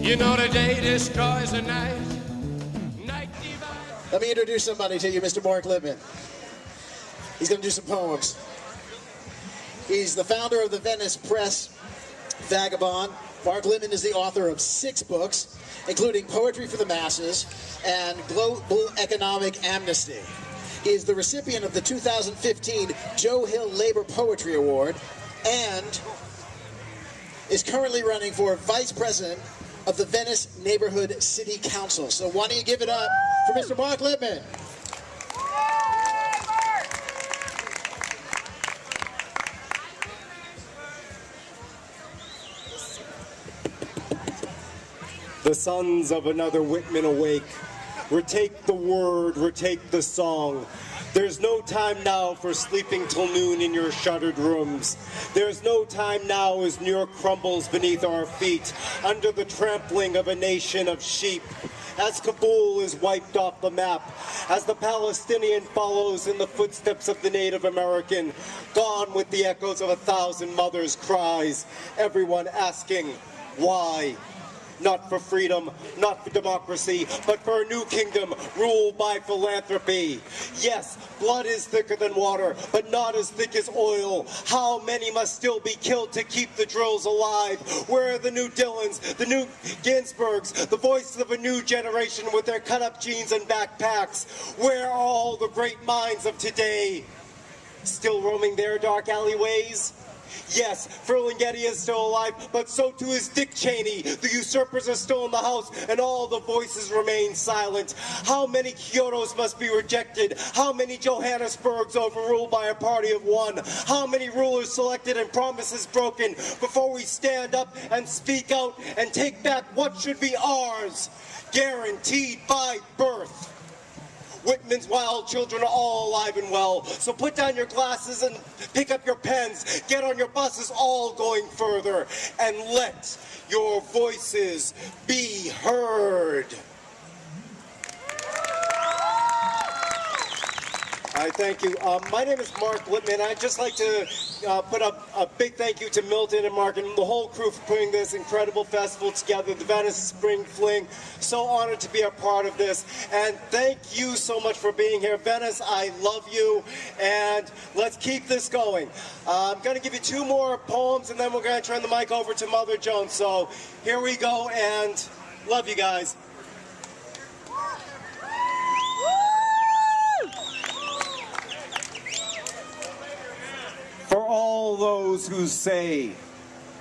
You know the day destroys the night. Night divides. Let me introduce somebody to you, Mr. Mark Lipman. He's going to do some poems. He's the founder of the Venice Press Vagabond. Mark Lipman is the author of 6 books, including Poetry for the Masses and Global Economic Amnesty. He is the recipient of the 2015 Joe Hill Labor Poetry Award and is currently running for Vice President of the Venice Neighborhood City Council. So why don't you give it up for Mr. Mark Lipman? The sons of another Whitman awake. Retake the word, retake the song. There's no time now for sleeping till noon in your shuttered rooms. There's no time now as New York crumbles beneath our feet under the trampling of a nation of sheep. As Kabul is wiped off the map, as the Palestinian follows in the footsteps of the Native American, gone with the echoes of 1,000 mothers' cries, everyone asking, why? Not for freedom, not for democracy, but for a new kingdom ruled by philanthropy. Yes, blood is thicker than water, but not as thick as oil. How many must still be killed to keep the drills alive? Where are the new Dylans, the new Ginsbergs, the voices of a new generation with their cut-up jeans and backpacks? Where are all the great minds of today? Still roaming their dark alleyways? Yes, Ferlinghetti is still alive, but so too is Dick Cheney. The usurpers are still in the house, and all the voices remain silent. How many Kyotos must be rejected? How many Johannesburgs overruled by a party of one? How many rulers selected and promises broken before we stand up and speak out and take back what should be ours, guaranteed by birth? Whitman's wild children are all alive and well. So put down your glasses and pick up your pens. Get on your buses, all going further. And let your voices be heard. I thank you. My name is Mark Lipman. I'd just like to put up a big thank you to Milton and Mark and the whole crew for putting this incredible festival together, the Venice Spring Fling. So honored to be a part of this. And thank you so much for being here. Venice, I love you. And let's keep this going. I'm going to give you 2 more poems, and then we're going to turn the mic over to Mother Jones. So here we go, and love you guys. For all those who say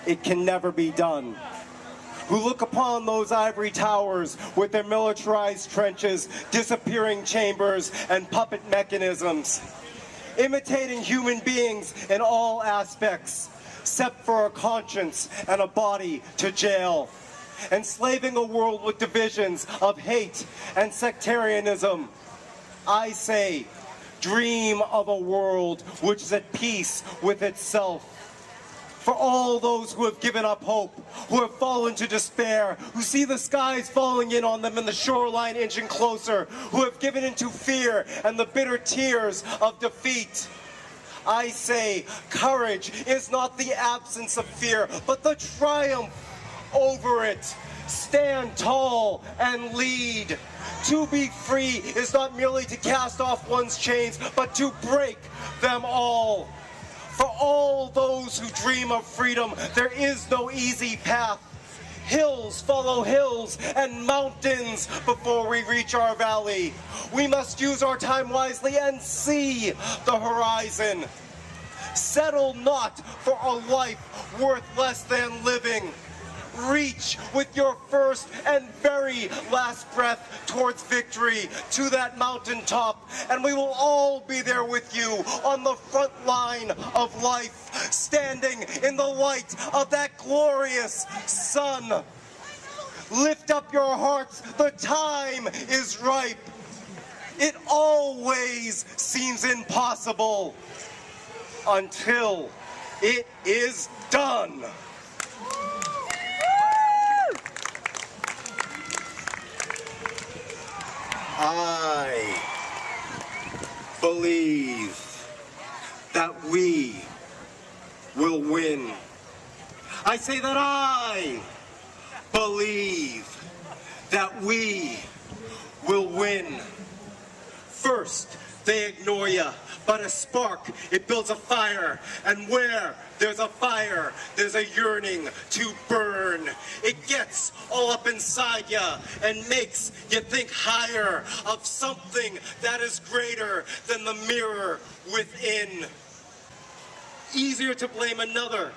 it can never be done, who look upon those ivory towers with their militarized trenches, disappearing chambers, and puppet mechanisms, imitating human beings in all aspects, except for a conscience and a body to jail, enslaving a world with divisions of hate and sectarianism. I say, dream of a world which is at peace with itself. For all those who have given up hope, who have fallen to despair, who see the skies falling in on them and the shoreline inching closer, who have given into fear and the bitter tears of defeat. I say, courage is not the absence of fear, but the triumph over it. Stand tall and lead. To be free is not merely to cast off one's chains, but to break them all. For all those who dream of freedom, there is no easy path. Hills follow hills and mountains before we reach our valley. We must use our time wisely and see the horizon. Settle not for a life worth less than living. Reach with your first and very last breath towards victory to that mountaintop, and we will all be there with you on the front line of life, standing in the light of that glorious sun. Lift up your hearts, the time is ripe. It always seems impossible until it is done. I believe that we will win. I say that I believe believe that we will win. First, they ignore you, but a spark, it builds a fire, and where there's a fire, there's a yearning to burn. It gets all up inside you and makes you think higher of something that is greater than the mirror within. Easier to blame another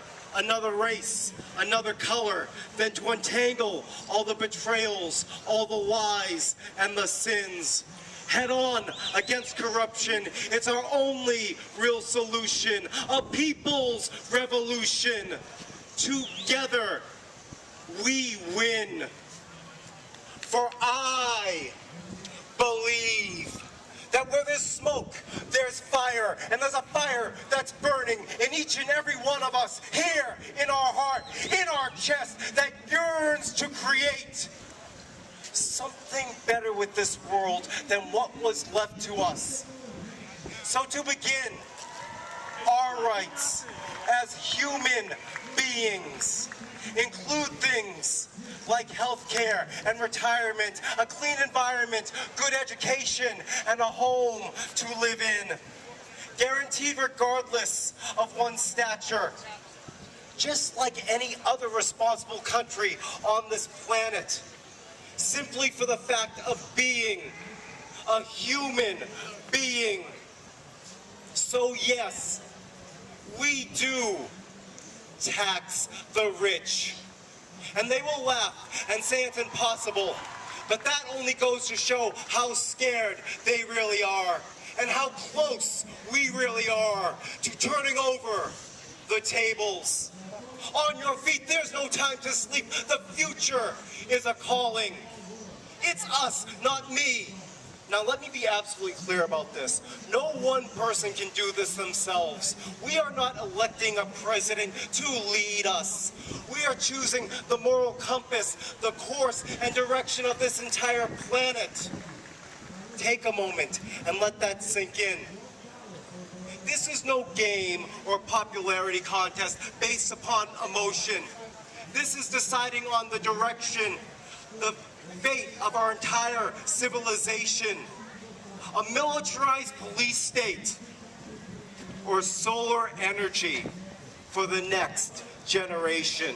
race, another color, than to untangle all the betrayals, all the lies, and the sins. Head on against corruption. It's our only real solution. A people's revolution. Together, we win. For I believe that where there's smoke, there's fire, and there's a fire that's burning in each and every one of us, here in our heart, in our chest, that yearns to create something better with this world than what was left to us. So to begin, our rights as human beings include things like health care and retirement, a clean environment, good education, and a home to live in, guaranteed regardless of one's stature, just like any other responsible country on this planet, simply for the fact of being a human being. So yes, we do tax the rich. And they will laugh and say it's impossible. But that only goes to show how scared they really are and how close we really are to turning over the tables. On your feet, there's no time to sleep. The future is a calling. It's us, not me. Now let me be absolutely clear about this. No one person can do this themselves. We are not electing a president to lead us. We are choosing the moral compass, the course and direction of this entire planet. Take a moment and let that sink in. This is no game or popularity contest based upon emotion. This is deciding on the direction, the fate of our entire civilization. A militarized police state or solar energy for the next generation.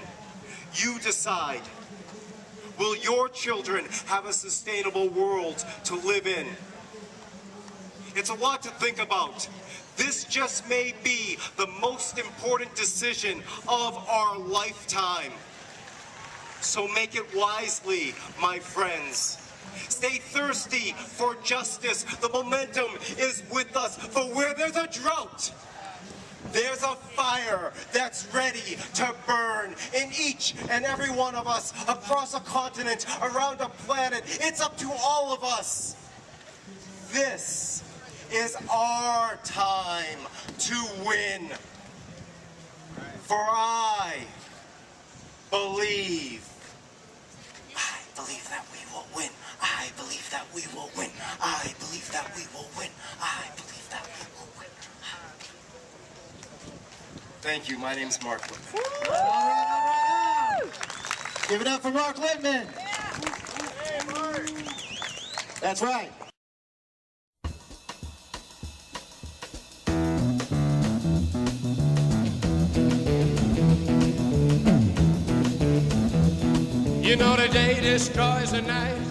You decide. Will your children have a sustainable world to live in? It's a lot to think about. This just may be the most important decision of our lifetime. So make it wisely, my friends. Stay thirsty for justice. The momentum is with us. For where there's a drought, there's a fire that's ready to burn in each and every one of us, across a continent, around a planet. It's up to all of us. This is our time to win. For I believe that we will win. I believe that we will win. I believe that we will win. I believe that we will win. Thank you. My name's Mark Lipman. Give it up for Mark Lipman. That's right. You know the day destroys the night.